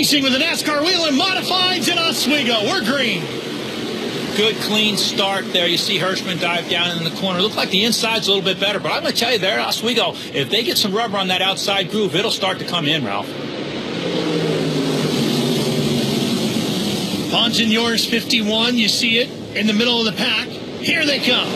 Racing with the NASCAR Whelen Modifieds in Oswego. We're green. Good, clean start there. You see Hirschman dive down in the corner. Look like the inside's a little bit better, but I'm going to tell you there, Oswego, if they get some rubber on that outside groove, it'll start to come in, Ralph. Bonsignore's 51, you see it in the middle of the pack. Here they come.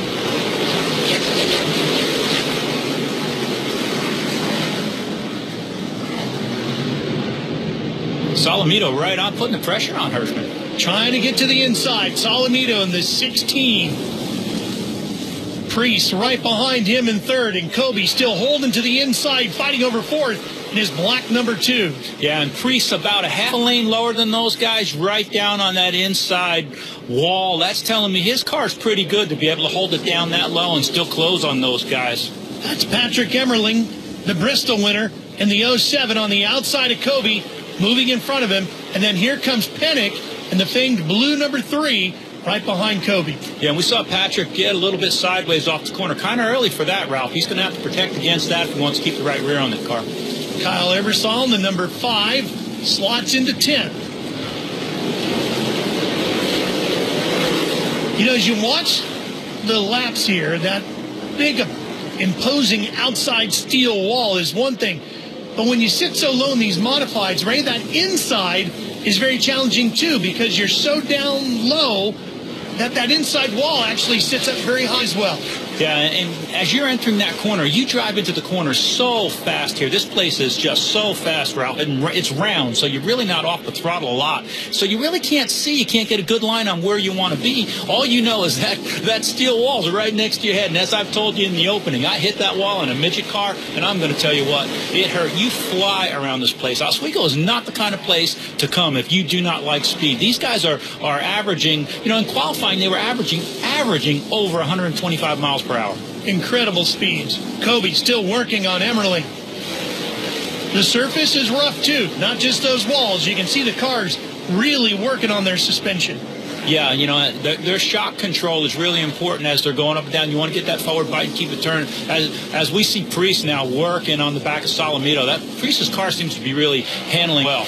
Solomito right on, putting the pressure on Hirschman. Trying to get to the inside. Solomito in the 16. Priest right behind him in third, and Kobe still holding to the inside, fighting over fourth in his black number 2. Yeah, and Priest about a half a lane lower than those guys, right down on that inside wall. That's telling me his car's pretty good to be able to hold it down that low and still close on those guys. That's Patrick Emmerling, the Bristol winner, in the 07 on the outside of Kobe, moving in front of him. And then here comes Pennick and the famed blue number 3 right behind Kobe. Yeah, and we saw Patrick get a little bit sideways off the corner. Kind of early for that, Ralph. He's going to have to protect against that if he wants to keep the right rear on that car. Kyle Ebersol, the number 5, slots into 10. You know, as you watch the laps here, that big, imposing outside steel wall is one thing. But when you sit so low in these modifieds, Ray, that inside is very challenging too, because you're so down low that inside wall actually sits up very high as well. Yeah, and as you're entering that corner, you drive into the corner so fast here. This place is just so fast, Ralph, and it's round, so you're really not off the throttle a lot. So you really can't see. You can't get a good line on where you want to be. All you know is that steel wall's right next to your head. And as I've told you in the opening, I hit that wall in a midget car, and I'm going to tell you what, it hurt. You fly around this place. Oswego is not the kind of place to come if you do not like speed. These guys are averaging, you know, in qualifying, they were averaging over 125 miles per hour. Incredible speeds. Kobe still working on Emmerling. The surface is rough too, not just those walls. You can see the cars really working on their suspension. Yeah, you know, their shock control is really important as they're going up and down. You want to get that forward bite and keep it turning. As we see Priest now working on the back of Solomito, that Priest's car seems to be really handling well.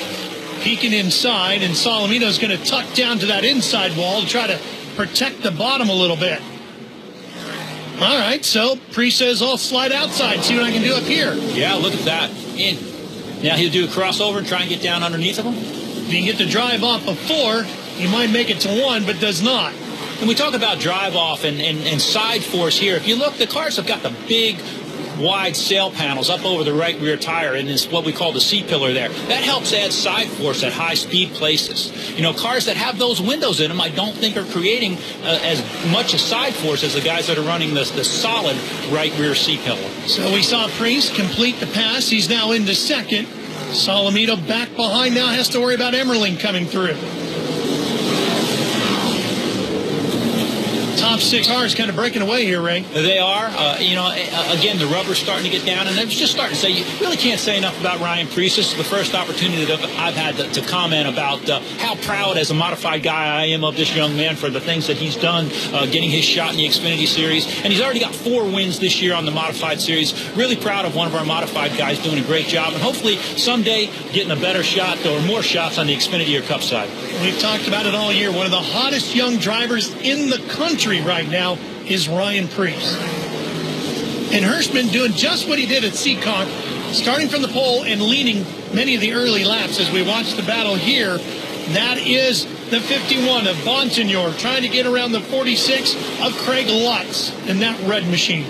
Peeking inside, and Solomito's going to tuck down to that inside wall to try to protect the bottom a little bit. All right, so Priest says I'll slide outside, see what I can do up here. Yeah, look at that. Now he'll do a crossover and try and get down underneath of him. If he can get the drive off of 4, he might make it to 1, but does not. And we talk about drive off and side force here. If you look, the cars have got the big, wide sail panels up over the right rear tire, and it's what we call the C-pillar there. That helps add side force at high speed places. You know, cars that have those windows in them, I don't think are creating as much a side force as the guys that are running the solid right rear C-pillar. So we saw Priest complete the pass. He's now into second. Solomito back behind now, has to worry about Emmerling coming through. Top 6 cars kind of breaking away here, Ray. They are. You know, again, the rubber's starting to get down, and I was just starting to say, you really can't say enough about Ryan Priest. This is the first opportunity that I've had to comment about how proud as a modified guy I am of this young man for the things that he's done, getting his shot in the Xfinity Series. And he's already got 4 wins this year on the Modified Series. Really proud of one of our modified guys doing a great job, and hopefully someday getting a better shot or more shots on the Xfinity or Cup side. We've talked about it all year. One of the hottest young drivers in the country right now is Ryan Priest. And Hirschman doing just what he did at Seekonk, starting from the pole and leading many of the early laps as we watch the battle here. That is the 51 of Bonsignore trying to get around the 46 of Craig Lutz in that red machine.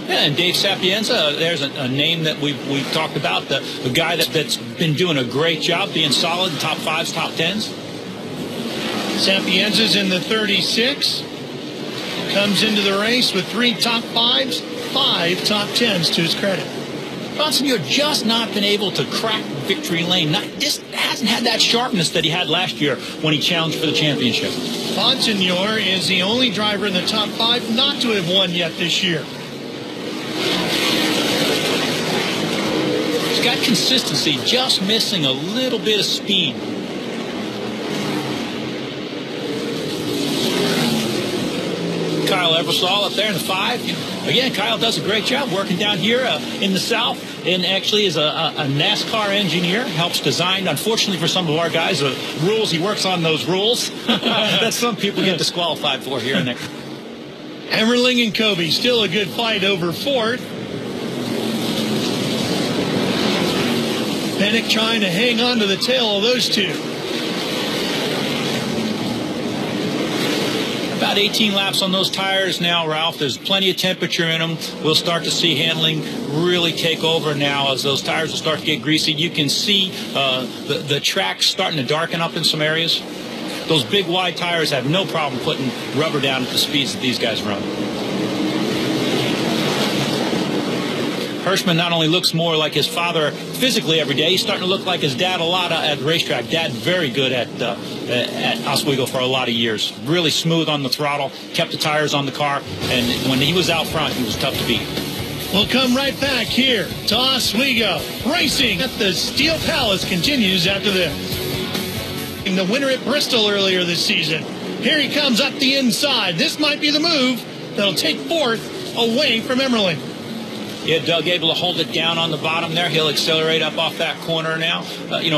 Yeah, and Dave Sapienza, there's a name that we've talked about, the guy that's been doing a great job being solid in top 5s, top 10s. Sapienza's in the 36. Comes into the race with 3 top 5s, 5 top 10s to his credit. Bonsignore just not been able to crack victory lane. Just hasn't had that sharpness that he had last year when he challenged for the championship. Bonsignore is the only driver in the top 5 not to have won yet this year. He's got consistency, just missing a little bit of speed. Kyle Eversole up there in the 5. Again, Kyle does a great job working down here in the south, and actually is a NASCAR engineer, helps design, unfortunately for some of our guys, the rules. He works on those rules that some people get disqualified for here and there. Emmerling and Kobe, still a good fight over fourth. Pennick trying to hang on to the tail of those two. About 18 laps on those tires now, Ralph. There's plenty of temperature in them. We'll start to see handling really take over now as those tires will start to get greasy. You can see the track starting to darken up in some areas. Those big wide tires have no problem putting rubber down at the speeds that these guys run. Hirschman not only looks more like his father physically every day, he's starting to look like his dad a lot at the racetrack. Dad very good at Oswego for a lot of years. Really smooth on the throttle, kept the tires on the car, and when he was out front, he was tough to beat. We'll come right back here to Oswego. Racing at the Steel Palace continues after this. The winner at Bristol earlier this season. Here he comes up the inside. This might be the move that'll take fourth away from Emmerling. Yeah, Doug able to hold it down on the bottom there. He'll accelerate up off that corner now.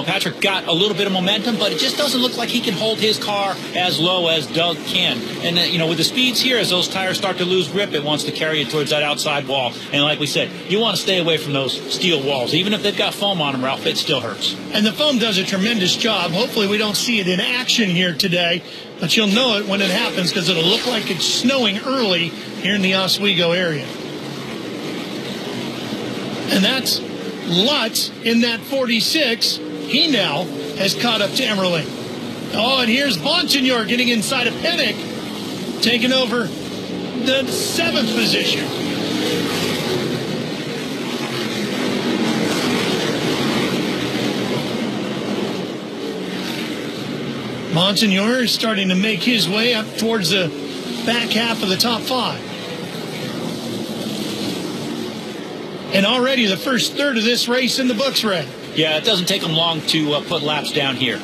Patrick got a little bit of momentum, but it just doesn't look like he can hold his car as low as Doug can. And, with the speeds here, as those tires start to lose grip, it wants to carry it towards that outside wall. And like we said, you want to stay away from those steel walls. Even if they've got foam on them, Ralph, it still hurts. And the foam does a tremendous job. Hopefully we don't see it in action here today, but you'll know it when it happens because it'll look like it's snowing early here in the Oswego area. And that's Lutz in that 46. He now has caught up to Emmerling. Oh, and here's Bonsignor getting inside of Pennick, taking over the 7th position. Bonsignor is starting to make his way up towards the back half of the top 5. And already the first third of this race in the books, Red. Yeah, it doesn't take them long to put laps down here.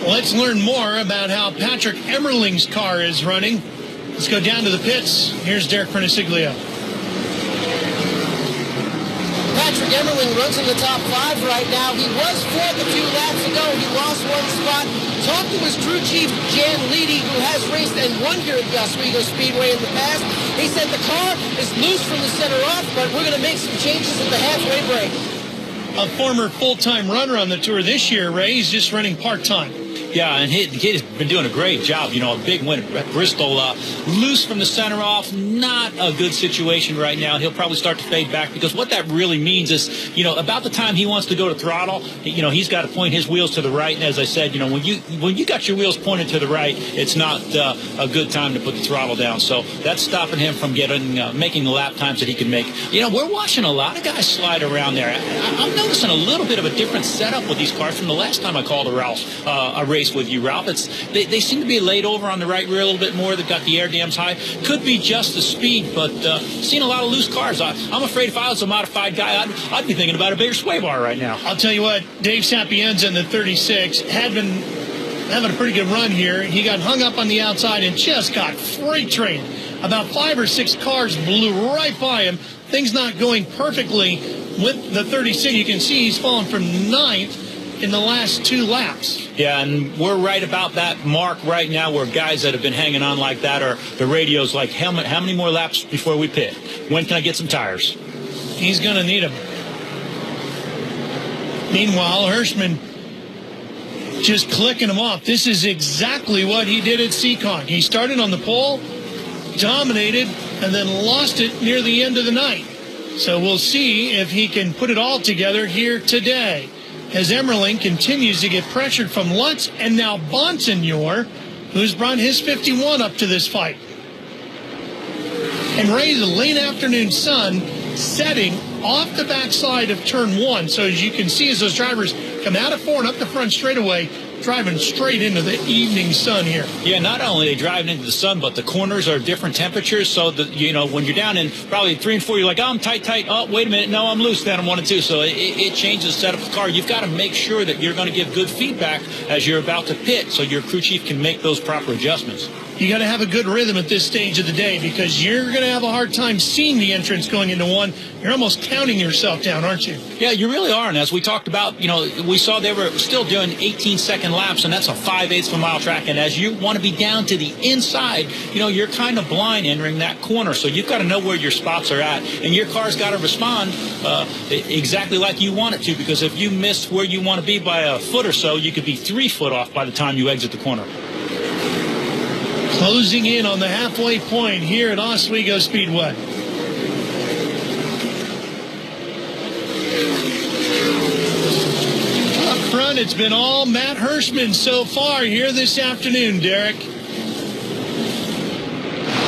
Let's learn more about how Patrick Emmerling's car is running. Let's go down to the pits. Here's Derek Perniciglio. Patrick Emmerling runs in the top 5 right now. He was fourth a few laps ago. He lost one spot. Talked to his crew chief, Jan Leedy, who has raced and won here at the Oswego Speedway in the past. He said the car is loose from the center off, but we're going to make some changes at the halfway break. A former full-time runner on the tour this year, Ray. He's just running part-time. Yeah, and he's been doing a great job. A big win at Bristol. Loose from the center off, not a good situation right now. He'll probably start to fade back because what that really means is, about the time he wants to go to throttle, he's got to point his wheels to the right. And as I said, when you got your wheels pointed to the right, it's not a good time to put the throttle down. So that's stopping him from making the lap times that he can make. We're watching a lot of guys slide around there. I'm noticing a little bit of a different setup with these cars from the last time I called a race with you, Ralph. They seem to be laid over on the right rear a little bit more. They've got the air dams high. Could be just the speed, but seen a lot of loose cars. I'm afraid if I was a modified guy, I'd be thinking about a bigger sway bar right now. I'll tell you what, Dave Sapienza in the 36 had been having a pretty good run here. He got hung up on the outside and just got freight trained. About 5 or 6 cars blew right by him. Things not going perfectly with the 36. You can see he's fallen from 9th in the last 2 laps. Yeah, and we're right about that mark right now where guys that have been hanging on like that are the radios like, how many more laps before we pit? When can I get some tires? He's going to need them. Meanwhile, Hirschman just clicking them off. This is exactly what he did at Seekonk. He started on the pole, dominated, and then lost it near the end of the night. So we'll see if he can put it all together here today, as Emmerling continues to get pressured from Lutz and now Bonsignor, who's brought his 51 up to this fight. And Ray, the late afternoon sun setting off the backside of turn 1. So as you can see, as those drivers come out of 4 and up the front straightaway, driving straight into the evening sun here. Yeah, not only are they driving into the sun, but the corners are different temperatures. So that when you're down in probably 3 and 4, you're like, oh, I'm tight. Oh, wait a minute, no, I'm loose. Then I'm 1 and 2. So it changes the setup of the car. You've got to make sure that you're going to give good feedback as you're about to pit, so your crew chief can make those proper adjustments. you got to have a good rhythm at this stage of the day because you're going to have a hard time seeing the entrance going into one. You're almost counting yourself down, aren't you? Yeah, you really are. And as we talked about, we saw they were still doing 18-second laps, and that's a 5/8 of a mile track. And as you want to be down to the inside, you're kind of blind entering that corner. So you've got to know where your spots are at, and your car's got to respond exactly like you want it to, because if you miss where you want to be by a foot or so, you could be 3 foot off by the time you exit the corner. Closing in on the halfway point here at Oswego Speedway. Up front, it's been all Matt Hirschman so far here this afternoon, Derek.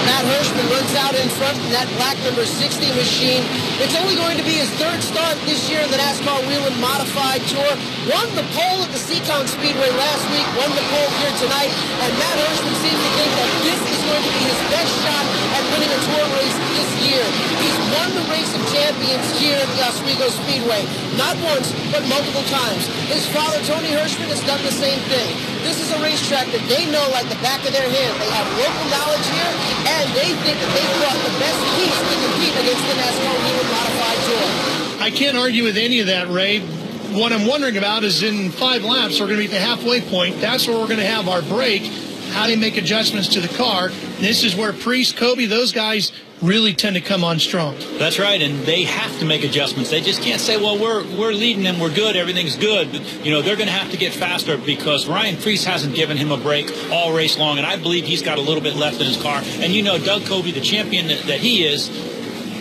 Matt Hirschman runs out in front in that black number 60 machine. It's only going to be his 3rd start this year in the NASCAR Whelen Modified Tour. Won the pole at the Seekonk Speedway last week, won the pole here tonight, and Matt Hirschman seems to think that this is going to be his best shot at winning a tour race this year. He's won the Race of Champions here at the Oswego Speedway, not once, but multiple times. His father, Tony Hirschman, has done the same thing. This is a racetrack that they know like the back of their hand. They have local knowledge here, and they think that they've brought the best piece to compete against the NASCAR Whelen Modified Tour. I can't argue with any of that, Ray. What I'm wondering about is in 5 laps, we're going to be at the halfway point. That's where we're going to have our break. How do you make adjustments to the car? This is where Priest, Kobe, those guys really tend to come on strong. That's right, and they have to make adjustments. They just can't say, well, we're leading them, we're good, everything's good. But, they're going to have to get faster because Ryan Priest hasn't given him a break all race long, and I believe he's got a little bit left in his car. And Doug Kobe, the champion that he is,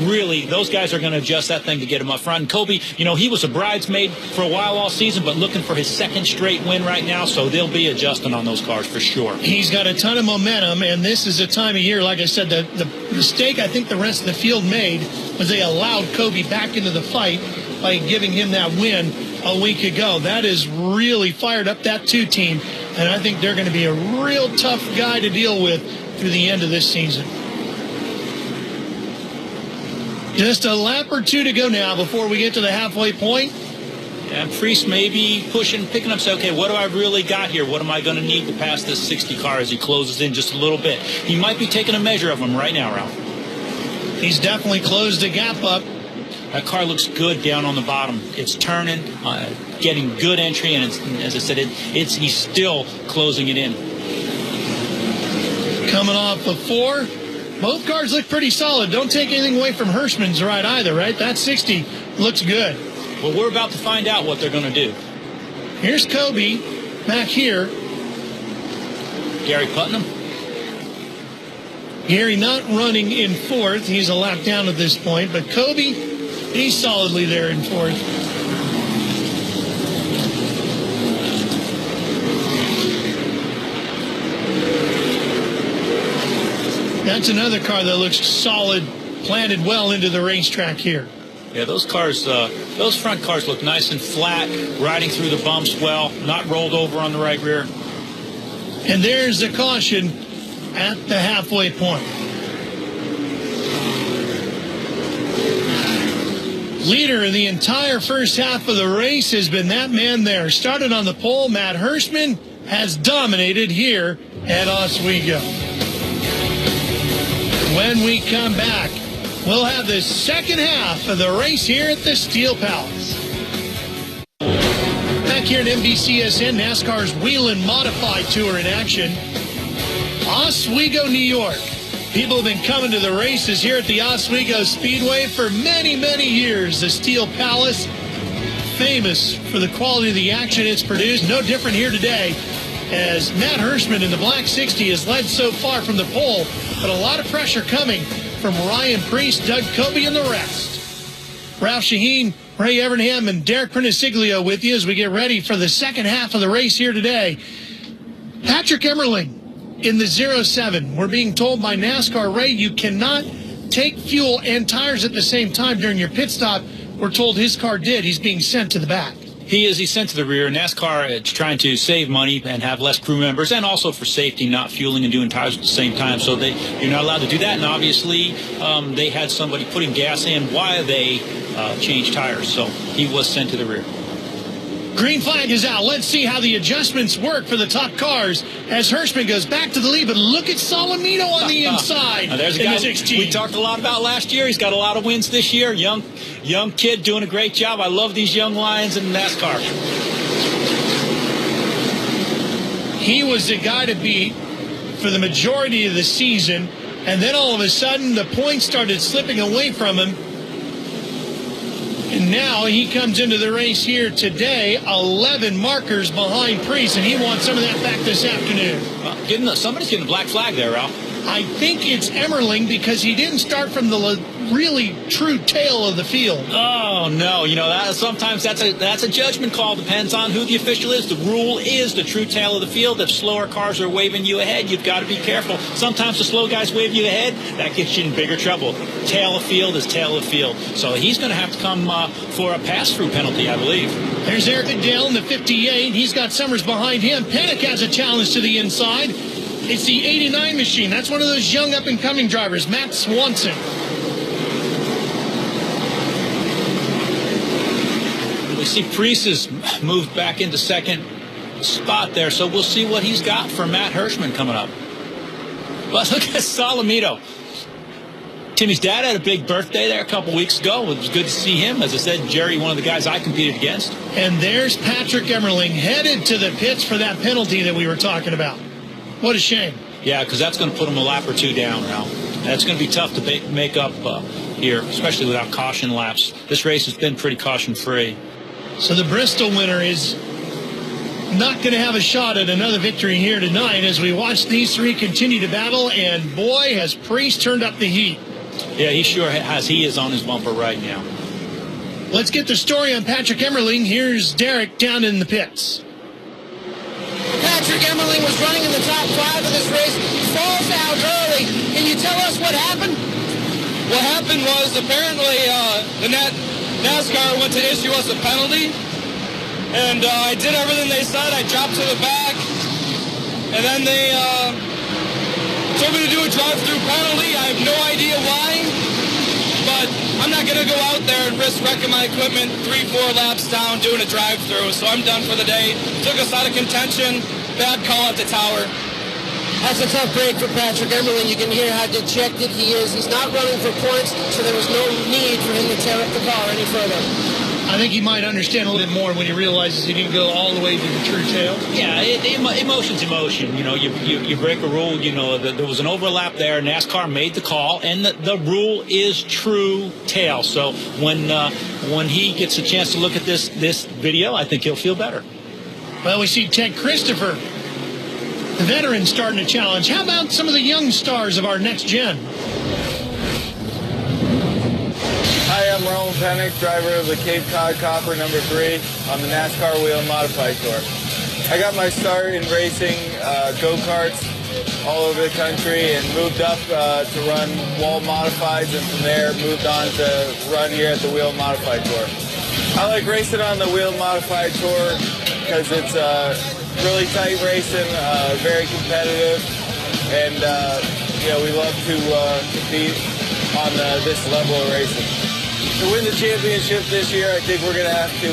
really, those guys are going to adjust that thing to get him up front. And Kobe, he was a bridesmaid for a while all season, but looking for his 2nd straight win right now, so they'll be adjusting on those cars for sure. He's got a ton of momentum, and this is a time of year, like I said, the mistake I think the rest of the field made was they allowed Kobe back into the fight by giving him that win a week ago. That has really fired up that 2 team, and I think they're going to be a real tough guy to deal with through the end of this season. Just a lap or 2 to go now before we get to the halfway point. And Priest may be picking up, say, okay, what do I really got here? What am I going to need to pass this 60 car as he closes in just a little bit? He might be taking a measure of him right now, Ralph. He's definitely closed the gap up. That car looks good down on the bottom. It's turning, getting good entry, and as I said, he's still closing it in. Coming off of 4. Both cars look pretty solid. Don't take anything away from Hirschman's ride either, right? That 60 looks good. Well, we're about to find out what they're going to do. Here's Kobe back here. Gary Putnam. Gary not running in 4th. He's a lap down at this point. But Kobe, he's solidly there in 4th. That's another car that looks solid, planted well into the racetrack here. Yeah, those cars, those front cars look nice and flat, riding through the bumps well, not rolled over on the right rear. And there's the caution at the halfway point. Leader in the entire first half of the race has been that man there. Started on the pole, Matt Hirschman has dominated here at Oswego. When we come back, we'll have the second half of the race here at the Steel Palace. Back here at NBCSN, NASCAR's Whelen Modified Tour in action. Oswego, New York. People have been coming to the races here at the Oswego Speedway for many, many years. The Steel Palace, famous for the quality of the action it's produced. No different here today, as Matt Hirschman in the Black 60 has led so far from the pole, but a lot of pressure coming from Ryan Priest, Doug Kobe, and the rest. Ralph Shaheen, Ray Evernham, and Derek Priniciglio with you as we get ready for the second half of the race here today. Patrick Emmerling in the 07. We're being told by NASCAR, Ray, you cannot take fuel and tires at the same time during your pit stop. We're told his car did. He's being sent to the back. He's sent to the rear. NASCAR is trying to save money and have less crew members, and also for safety, not fueling and doing tires at the same time. So you're not allowed to do that. And obviously, they had somebody putting gas in while they changed tires. So he was sent to the rear. Green flag is out. Let's see how the adjustments work for the top cars as Hirschman goes back to the lead. But look at Solomito on the inside. There's a guy we talked a lot about last year. He's got a lot of wins this year. Young kid doing a great job. I love these young lions in NASCAR. He was the guy to beat for the majority of the season. And then all of a sudden, the points started slipping away from him. And now he comes into the race here today, 11 markers behind Priest, and he wants some of that back this afternoon. Somebody's getting a black flag there, Ralph. I think it's Emmerling because he didn't start from the really true tail of the field. Oh, no. You know, sometimes that's a judgment call. Depends on who the official is. The rule is the true tail of the field. If slower cars are waving you ahead, you've got to be careful. Sometimes the slow guys wave you ahead. That gets you in bigger trouble. Tail of field is tail of field. So he's going to have to come for a pass-through penalty, I believe. There's Eric Dale in the 58. He's got Summers behind him. Pennick has a challenge to the inside. It's the 89 machine. That's one of those young up-and-coming drivers, Matt Swanson. We see Priest has moved back into second spot there, so we'll see what he's got for Matt Hirschman coming up. But look at Solomito. Timmy's dad had a big birthday there a couple weeks ago. It was good to see him. As I said, Jerry, one of the guys I competed against. And there's Patrick Emmerling headed to the pits for that penalty that we were talking about. What a shame. Yeah, because that's going to put him a lap or two down now. That's going to be tough to make up here, especially without caution laps. This race has been pretty caution-free. So the Bristol winner is not going to have a shot at another victory here tonight as we watch these three continue to battle. And boy, has Priest turned up the heat. Yeah, he sure has. He is on his bumper right now. Let's get the story on Patrick Emmerling. Here's Derek down in the pits. Patrick Emmerling was running in the top 5 of this race. Falls out early. Can you tell us what happened? What happened was apparently the NASCAR went to issue us a penalty, and I did everything they said. I dropped to the back, and then they told me to do a drive-through penalty. I have no idea why, but I'm not going to go out there and risk wrecking my equipment 3-4 laps down doing a drive-through, so I'm done for the day. Took us out of contention. Bad call at the tower. That's a tough break for Patrick Emmerling. You can hear how dejected he is. He's not running for points, so there was no need for him to tear up the car any further. I think he might understand a little bit more when he realizes he didn't go all the way to the true tail. Yeah, emotion's emotion. You know, you break a rule. You know, there was an overlap there. NASCAR made the call, and the rule is true tail. So when he gets a chance to look at this video, I think he'll feel better. Well, we see Ted Christopher, the veteran, starting a challenge. How about some of the young stars of our next gen? Hi, I'm Roland Pennick, driver of the Cape Cod Copper number 3 on the NASCAR Whelen Modified Tour. I got my start in racing go-karts all over the country and moved up to run wall modifieds, and from there moved on to run here at the Whelen Modified Tour. I like racing on the Whelen Modified Tour because it's really tight racing, very competitive, and we love to compete on this level of racing. To win the championship this year, I think we're going to have to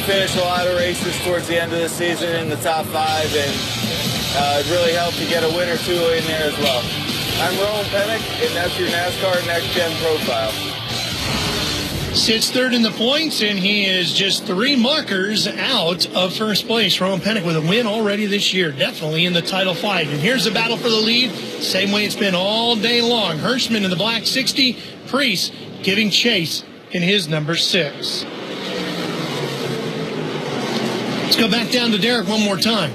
finish a lot of races towards the end of the season in the top 5, and it'd really help to get a win or two in there as well. I'm Roland Pennick, and that's your NASCAR Next Gen profile. Sits third in the points, and he is just 3 markers out of first place. Rowan Pennick with a win already this year, definitely in the title fight. And here's the battle for the lead, same way it's been all day long. Hirschman in the black 60, Priest giving chase in his number 6. Let's go back down to Derek one more time.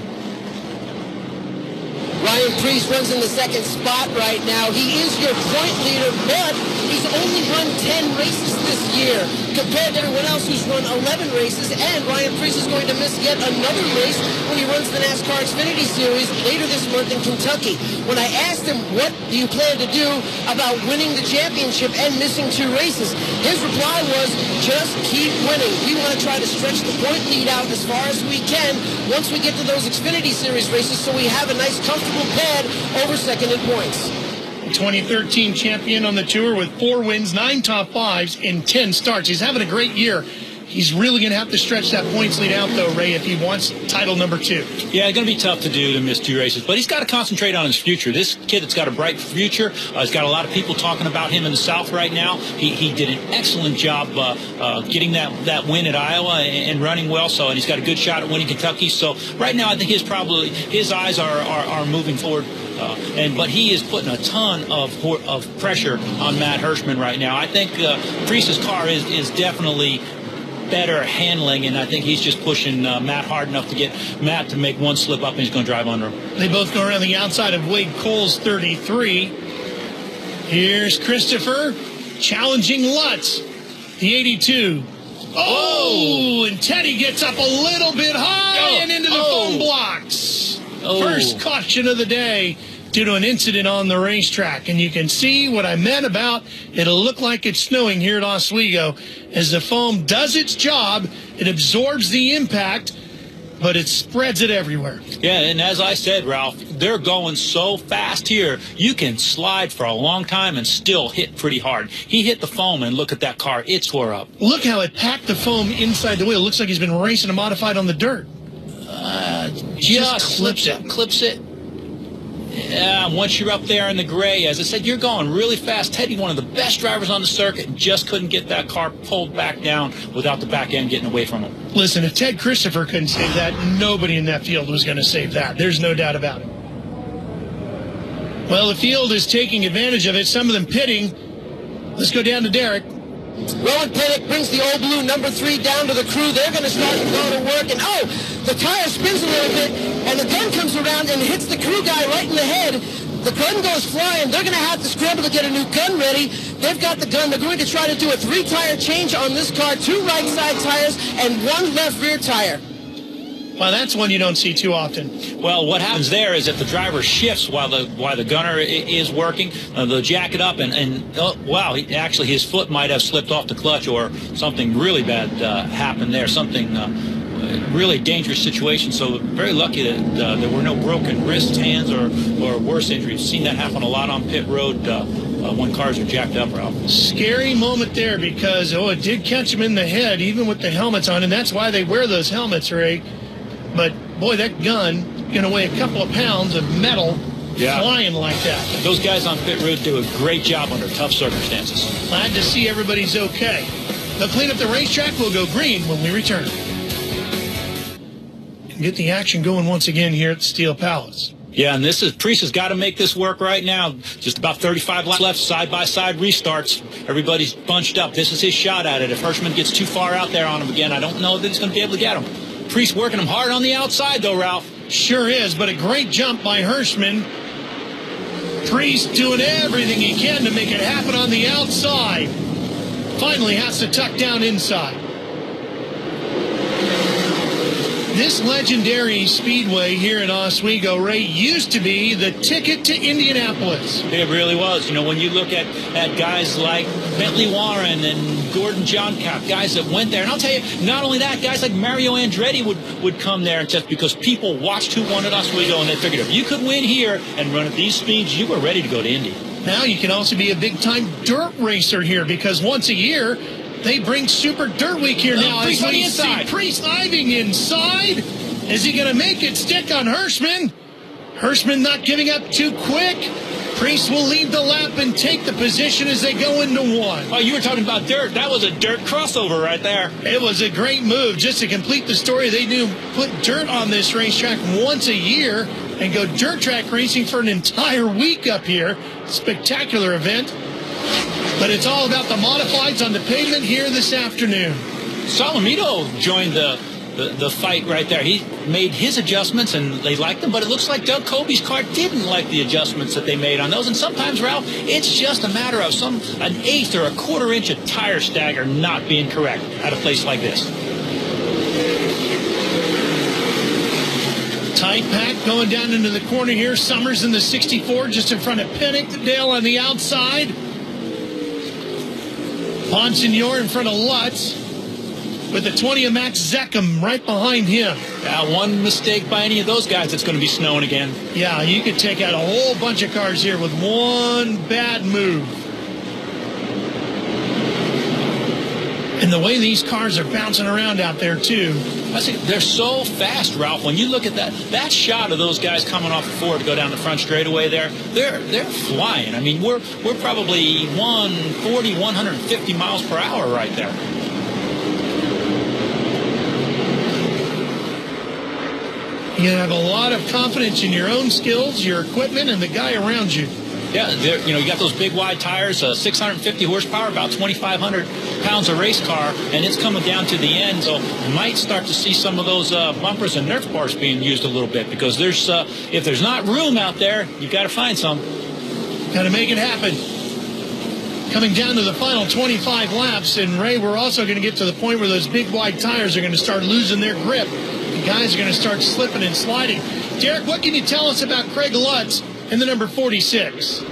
Ryan Priest runs in the second spot right now. He is your point leader, but he's only run 10 races this year compared to everyone else who's run 11 races, and Ryan Priest is going to miss yet another race when he runs the NASCAR Xfinity Series later this month in Kentucky. When I asked him, what do you plan to do about winning the championship and missing 2 races, his reply was, just keep winning. We want to try to stretch the point lead out as far as we can once we get to those Xfinity Series races, so we have a nice comfortable pad over second in points. 2013 champion on the tour with 4 wins, 9 top 5s, and 10 starts. He's having a great year. He's really going to have to stretch that points lead out, though, Ray, if he wants title number 2. Yeah, it's going to be tough to do to miss 2 races, but he's got to concentrate on his future. This kid that's got a bright future, he's got a lot of people talking about him in the South right now. He did an excellent job getting that win at Iowa and running well, and he's got a good shot at winning Kentucky. So right now, I think his eyes are moving forward. But he is putting a ton of pressure on Matt Hirschman right now. I think Priest's car is definitely better handling, and I think he's just pushing Matt hard enough to get Matt to make one slip up, and he's going to drive under him. They both go around the outside of Wade Cole's 33. Here's Christopher challenging Lutz, the 82. Oh, and Teddy gets up a little bit high and into the foam blocks. First caution of the day due to an incident on the racetrack. And you can see what I meant about it'll look like it's snowing here at Oswego. As the foam does its job, it absorbs the impact, but it spreads it everywhere. Yeah, and as I said, Ralph, they're going so fast here, you can slide for a long time and still hit pretty hard. He hit the foam, and look at that car. It tore up. Look how it packed the foam inside the wheel. Looks like he's been racing a modified on the dirt. Just clips it. Yeah, once you're up there in the gray, as I said, you're going really fast. Teddy, one of the best drivers on the circuit, just couldn't get that car pulled back down without the back end getting away from him. Listen, if Ted Christopher couldn't save that, nobody in that field was going to save that. There's no doubt about it. Well, the field is taking advantage of it, some of them pitting. Let's go down to Derek. Rowan Pinnock brings the old blue number 3 down to the crew. They're going to start to go to work. And, the tire spins a little bit, and the gun comes around and hits the crew guy right in the head. The gun goes flying. They're going to have to scramble to get a new gun ready. They've got the gun. They're going to try to do a 3-tire change on this car, 2 right side tires and 1 left rear tire. Well, that's one you don't see too often. Well, what happens there is if the driver shifts while the gunner is working, they'll jack it up, actually his foot might have slipped off the clutch, or something really bad happened there, something really dangerous situation. So very lucky that there were no broken wrists, hands, or worse injuries. Seen that happen a lot on pit road when cars are jacked up, Ralph. Scary moment there because, it did catch him in the head, even with the helmets on, and that's why they wear those helmets, Ray. But, boy, that gun going to weigh a couple of pounds of metal flying like that. Those guys on pit road do a great job under tough circumstances. Glad to see everybody's okay. They'll clean up the racetrack. We'll go green when we return. And get the action going once again here at Steel Palace. Yeah, and Priest has got to make this work right now. Just about 35 laps left, side-by-side restarts. Everybody's bunched up. This is his shot at it. If Hirschman gets too far out there on him again, I don't know that he's going to be able to get him. Priest working him hard on the outside, though, Ralph. Sure is, but a great jump by Hirschman. Priest doing everything he can to make it happen on the outside. Finally has to tuck down inside. This legendary speedway here in Oswego, Ray, used to be the ticket to Indianapolis. It really was. When you look at guys like Bentley Warren and Gordon Johncock, guys that went there. And I'll tell you, not only that, guys like Mario Andretti would come there just because people watched who won at Oswego, and they figured if you could win here and run at these speeds, you were ready to go to Indy. Now you can also be a big-time dirt racer here because once a year, they bring Super Dirt Week here now. Priest on the inside. Priest diving inside. Is he going to make it stick on Hirschman? Hirschman not giving up too quick. Priest will lead the lap and take the position as they go into 1. Oh, you were talking about dirt. That was a dirt crossover right there. It was a great move. Just to complete the story, they do put dirt on this racetrack once a year and go dirt track racing for an entire week up here. Spectacular event. But it's all about the modifieds on the pavement here this afternoon. Solomito joined the fight right there. He made his adjustments, and they liked them, but it looks like Doug Kobe's car didn't like the adjustments that they made on those. And sometimes, Ralph, it's just a matter of an eighth or a quarter inch of tire stagger not being correct at a place like this. Tight pack going down into the corner here. Summers in the 64 just in front of Pinnock. Dale on the outside. Bonsignor in front of Lutz with the 20 of Max Zeckham right behind him. One mistake by any of those guys, it's going to be snowing again. Yeah, you could take out a whole bunch of cars here with one bad move. And the way these cars are bouncing around out there, too. I think they're so fast, Ralph. When you look at that shot of those guys coming off the floor to go down the front straightaway there, they're flying. I mean, we're probably 140, 150 miles per hour right there. You have a lot of confidence in your own skills, your equipment, and the guy around you. Yeah, you got those big wide tires, 650 horsepower, about 2,500 pounds of race car, and it's coming down to the end. So you might start to see some of those bumpers and Nerf bars being used a little bit, because if there's not room out there, you've got to find some. Got to make it happen. Coming down to the final 25 laps, and Ray, we're also going to get to the point where those big wide tires are going to start losing their grip. The guys are going to start slipping and sliding. Derek, what can you tell us about Craig Lutz in the number 46?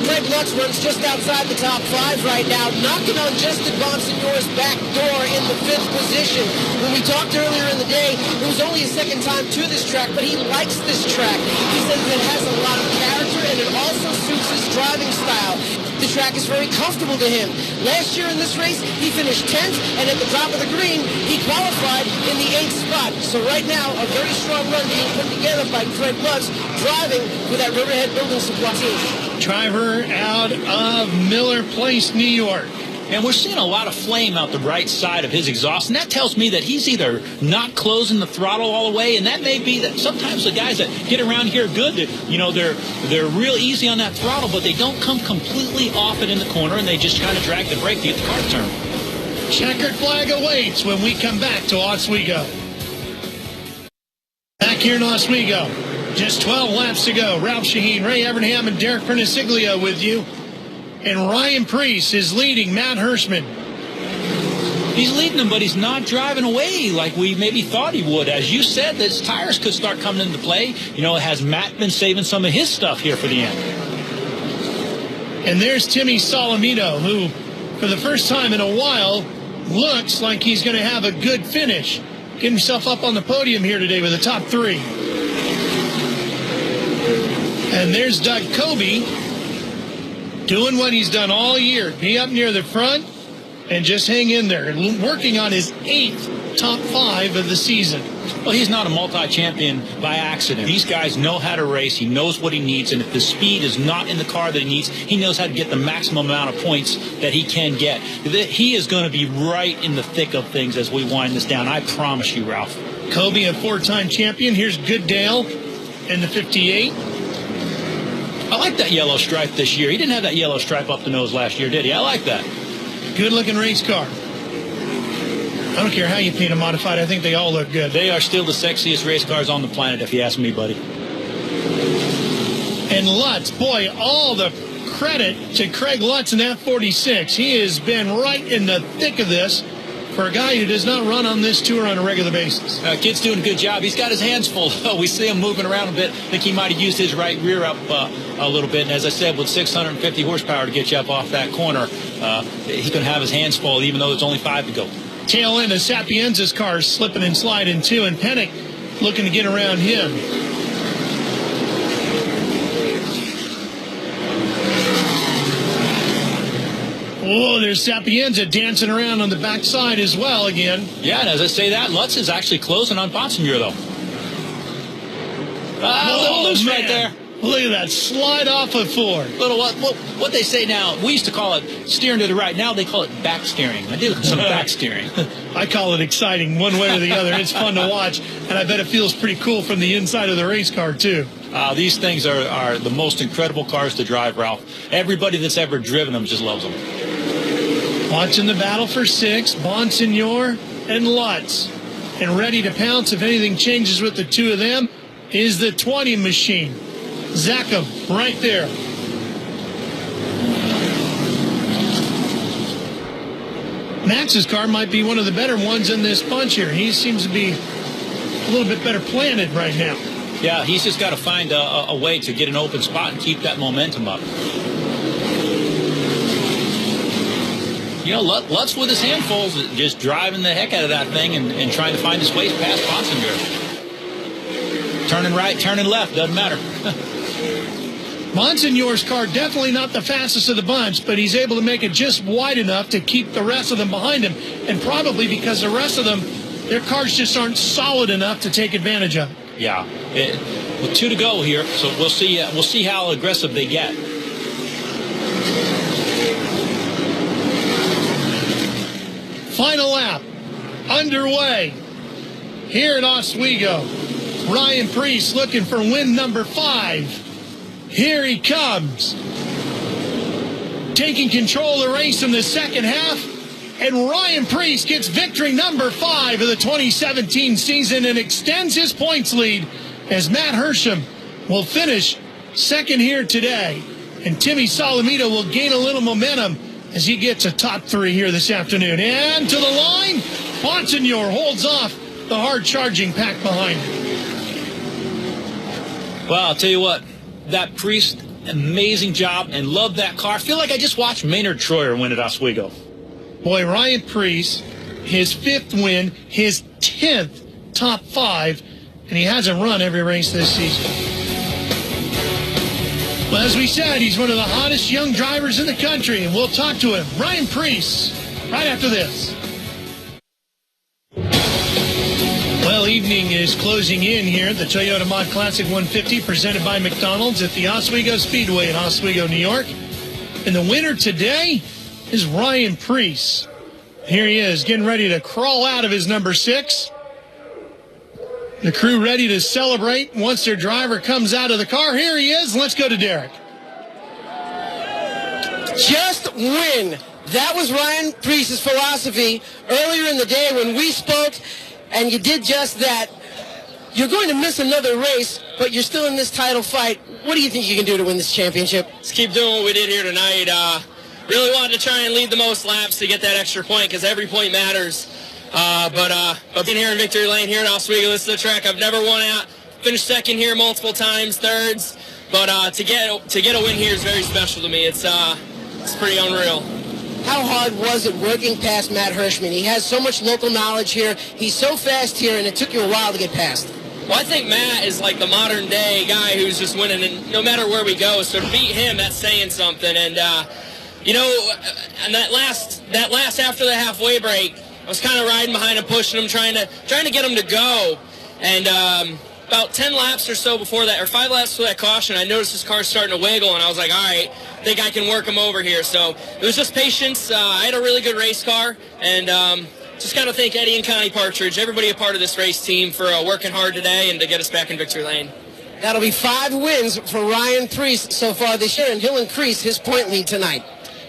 Craig Lutz runs just outside the top 5 right now, knocking on Justin Bonsignore's back door in the 5th position. When we talked earlier in the day, it was only his second time to this track, but he likes this track. He says it has a lot of character, and it also suits his driving style. The track is very comfortable to him. Last year in this race, he finished 10th, and at the top of the green, he qualified in the 8th spot. So right now, a very strong run being put together by Craig Lutz, driving for that Riverhead Building Supply team. Driver out of Miller Place, New York. And we're seeing a lot of flame out the right side of his exhaust, and that tells me that he's either not closing the throttle all the way, and that may be that sometimes the guys that get around here good, they're real easy on that throttle, but they don't come completely off it in the corner, and they just kind of drag the brake to get the car turned. Checkered flag awaits when we come back to Oswego. Back here in Oswego, just 12 laps to go. Ralph Shaheen, Ray Evernham, and Derek Perniciglio with you. And Ryan Preece is leading Matt Hirschman. He's leading him, but he's not driving away like we maybe thought he would. As you said, his tires could start coming into play. Has Matt been saving some of his stuff here for the end? And there's Timmy Solomito, who, for the first time in a while, looks like he's going to have a good finish. Get himself up on the podium here today with the top 3. And there's Doug Kobe, doing what he's done all year. Be up near the front and just hang in there. Working on his 8th top 5 of the season. Well, he's not a multi-champion by accident. These guys know how to race. He knows what he needs. And if the speed is not in the car that he needs, he knows how to get the maximum amount of points that he can get. He is going to be right in the thick of things as we wind this down. I promise you, Ralph. Kobe, a 4-time champion. Here's Goodale in the 58. I like that yellow stripe this year. He didn't have that yellow stripe up the nose last year, did he? I like that. Good-looking race car. I don't care how you paint a modified. I think they all look good. They are still the sexiest race cars on the planet, if you ask me, buddy. And Lutz, boy, all the credit to Craig Lutz in that 46. He has been right in the thick of this for a guy who does not run on this tour on a regular basis. Kid's doing a good job. He's got his hands full. We see him moving around a bit. I think he might have used his right rear up a little bit. And as I said, with 650 horsepower to get you up off that corner, he's going to have his hands full, even though there's only 5 to go. Tail end of Sapienza's car slipping and sliding too, and Pennick looking to get around him. Oh, there's Sapienza dancing around on the backside as well again. Yeah, and as I say that, Lutz is actually closing on Bonsignore, though. A little loose right there. Look at that, slide off of 4. Little what they say now, we used to call it steering to the right. Now they call it back steering. I did some back steering. I call it exciting one way or the other. It's fun to watch, and I bet it feels pretty cool from the inside of the race car, too. These things are the most incredible cars to drive, Ralph. Everybody that's ever driven them just loves them. Watching the battle for 6, Bonsignore and Lutz. And ready to pounce if anything changes with the two of them is the 20 machine. Zackham right there. Max's car might be one of the better ones in this bunch here. He seems to be a little bit better planted right now. Yeah, he's just got to find a way to get an open spot and keep that momentum up. Lutz with his handfuls, just driving the heck out of that thing and trying to find his way past Bonsignore. Turning right, turning left, doesn't matter. Monsignor's car definitely not the fastest of the bunch, but he's able to make it just wide enough to keep the rest of them behind him. And probably because the rest of them, their cars just aren't solid enough to take advantage of it. Yeah, with 2 to go here, so we'll see how aggressive they get. Final lap underway here at Oswego. Ryan Preece looking for win number 5. Here he comes, taking control of the race in the second half, and Ryan Preece gets victory number 5 of the 2017 season and extends his points lead as Matt Hersham will finish second here today. And Timmy Solomito will gain a little momentum as he gets a top 3 here this afternoon. And to the line, Monsignor holds off the hard-charging pack behind him. Well, I'll tell you what. That Priest, amazing job, and love that car. I feel like I just watched Maynard Troyer win at Oswego. Boy, Ryan Preece, his 5th win, his 10th top 5, and he hasn't run every race this season. Well, as we said, he's one of the hottest young drivers in the country, and we'll talk to him, Ryan Preece, right after this. Well, evening is closing in here at the Toyota Mod Classic 150 presented by McDonald's at the Oswego Speedway in Oswego, New York. And the winner today is Ryan Preece. Here he is getting ready to crawl out of his number 6. The crew ready to celebrate once their driver comes out of the car. Here he is. Let's go to Derek. Just win. That was Ryan Preece's philosophy earlier in the day when we spoke. And you did just that. You're going to miss another race, but you're still in this title fight. What do you think you can do to win this championship? Let's keep doing what we did here tonight. Really wanted to try and lead the most laps to get that extra point because every point matters. But being here in Victory Lane here in Oswego, this is the track I've never won at. Finished second here multiple times, thirds. But to get a win here is very special to me. It's pretty unreal. How hard was it working past Matt Hirschman? He has so much local knowledge here. He's so fast here, and it took you a while to get past. Well, I think Matt is like the modern day guy who's just winning, and no matter where we go. So to beat him, that's saying something. And and that last after the halfway break, I was kind of riding behind him, pushing him, trying to get him to go. And about 10 laps or so before that, or 5 laps before that caution, I noticed his car starting to wiggle, and I was like, all right, I think I can work him over here. So it was just patience. I had a really good race car, and just got to thank Eddie and Connie Partridge, everybody a part of this race team, for working hard today and to get us back in victory lane. That'll be 5 wins for Ryan Preece so far this year, and he'll increase his point lead tonight.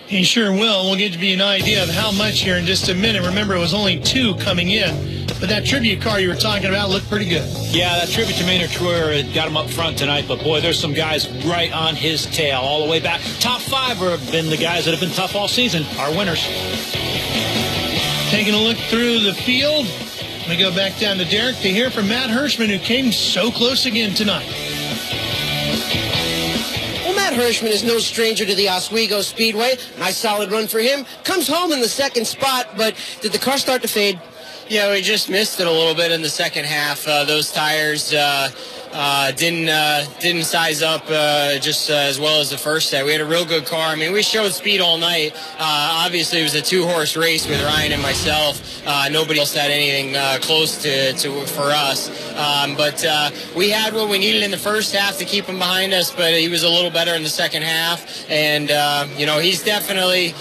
He sure will. We'll give you an idea of how much here in just a minute. Remember, it was only 2 coming in. But that tribute car you were talking about looked pretty good. Yeah, that tribute to Maynard Troyer got him up front tonight. But, boy, there's some guys right on his tail all the way back. Top 5 have been the guys that have been tough all season, our winners. Taking a look through the field, we go back down to Derek to hear from Matt Hirschman, who came so close again tonight. Well, Matt Hirschman is no stranger to the Oswego Speedway. Nice solid run for him. Comes home in the 2nd spot, but did the car start to fade? Yeah, we just missed it a little bit in the second half. Those tires didn't size up just as well as the first set. We had a real good car. I mean, we showed speed all night. Obviously, it was a 2-horse race with Ryan and myself. Nobody else had anything close to for us. But we had what we needed in the first half to keep him behind us, but he was a little better in the second half. And, he's definitely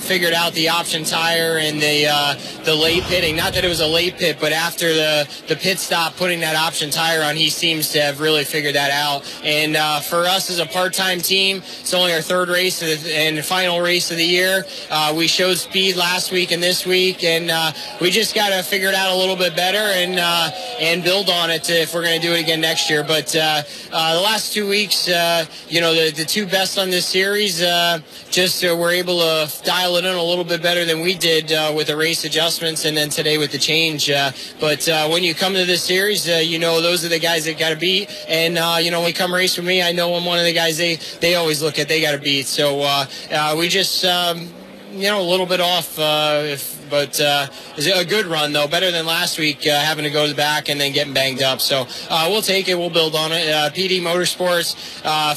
figured out the option tire and the late pitting. Not that it was a late pit, but after the pit stop, putting that option tire on, he seems to have really figured that out. And for us as a part-time team, it's only our 3rd race and final race of the year. We showed speed last week and this week, and we just got to figure it out a little bit better and build on it if we're going to do it again next year. But the last 2 weeks, the 2 best on this series were able to dial it in a little bit better than we did with the race adjustments, and then today with the change. But when you come to this series, those are the guys that got to beat. And, when you come race with me, I know I'm one of the guys they always look at, they got to beat. So we just a little bit off, but it's a good run, though. Better than last week, having to go to the back and then getting banged up. So we'll take it. We'll build on it. PD Motorsports,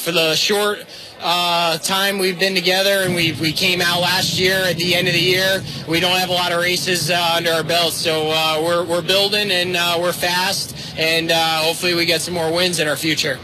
for the short time we've been together, and we came out last year at the end of the year. We don't have a lot of races under our belts, so we're building, and we're fast, and hopefully we get some more wins in our future.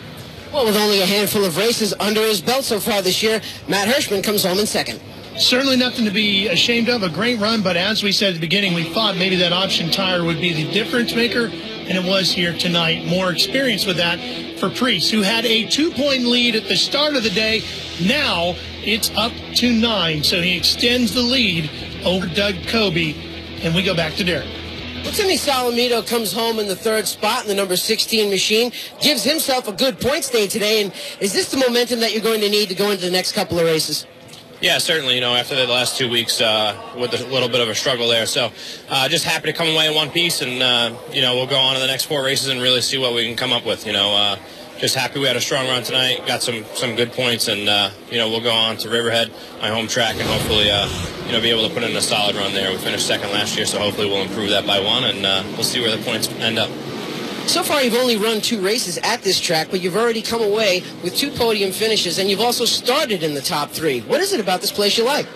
Well, with only a handful of races under his belt so far this year, Matt Hirschman comes home in second. Certainly nothing to be ashamed of. A great run, but as we said at the beginning, we thought maybe that option tire would be the difference maker, and it was here tonight. More experience with that for Priest, who had a 2-point lead at the start of the day. Now it's up to 9, so he extends the lead over Doug Kobe, and we go back to Derek. Well, Timmy Solomito comes home in the third spot in the number 16 machine, gives himself a good points day today, and is this the momentum that you're going to need to go into the next couple of races? Yeah, certainly, after the last 2 weeks with a little bit of a struggle there. So just happy to come away in one piece, and, we'll go on to the next 4 races and really see what we can come up with. Just happy we had a strong run tonight, got some good points, and, we'll go on to Riverhead, my home track, and hopefully, be able to put in a solid run there. We finished second last year, so hopefully we'll improve that by 1, and we'll see where the points end up. So far, you've only run 2 races at this track, but you've already come away with 2 podium finishes, and you've also started in the top 3. What is it about this place you like?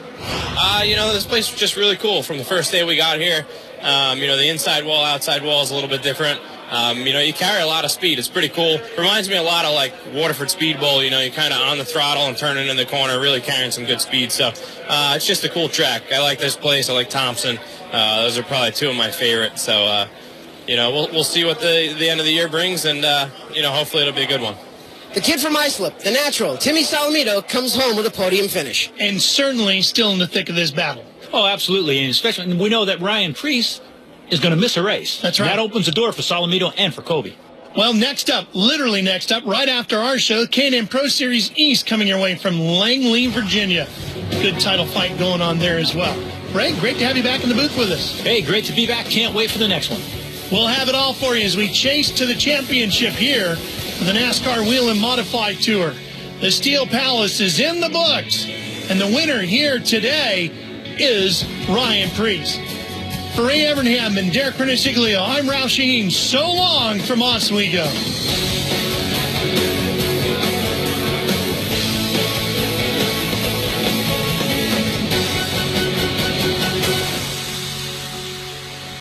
This place is just really cool. From the first day we got here, the inside wall, outside wall is a little bit different. You carry a lot of speed. It's pretty cool. Reminds me a lot of like Waterford Speed Bowl. You're kind of on the throttle and turning in the corner, really carrying some good speed. So it's just a cool track. I like this place. I like Thompson. Those are probably 2 of my favorites. So, we'll see what the end of the year brings, and, hopefully it'll be a good one. The kid from Islip, the natural, Timmy Solomito, comes home with a podium finish. And certainly still in the thick of this battle. Oh, absolutely. And especially, we know that Ryan Priest is going to miss a race. That's right. That opens the door for Solomito and for Kobe. Well, next up, right after our show, K&N Pro Series East coming your way from Langley, Virginia. Good title fight going on there as well. Ray, great to have you back in the booth with us. Hey, great to be back. Can't wait for the next one. We'll have it all for you as we chase to the championship here for the NASCAR Whelen Modified Tour. The Steel Palace is in the books, and the winner here today is Ryan Priest. For Ray Evernham and Derek Perniciglio, I'm Ralph Shaheen. So long from Oswego.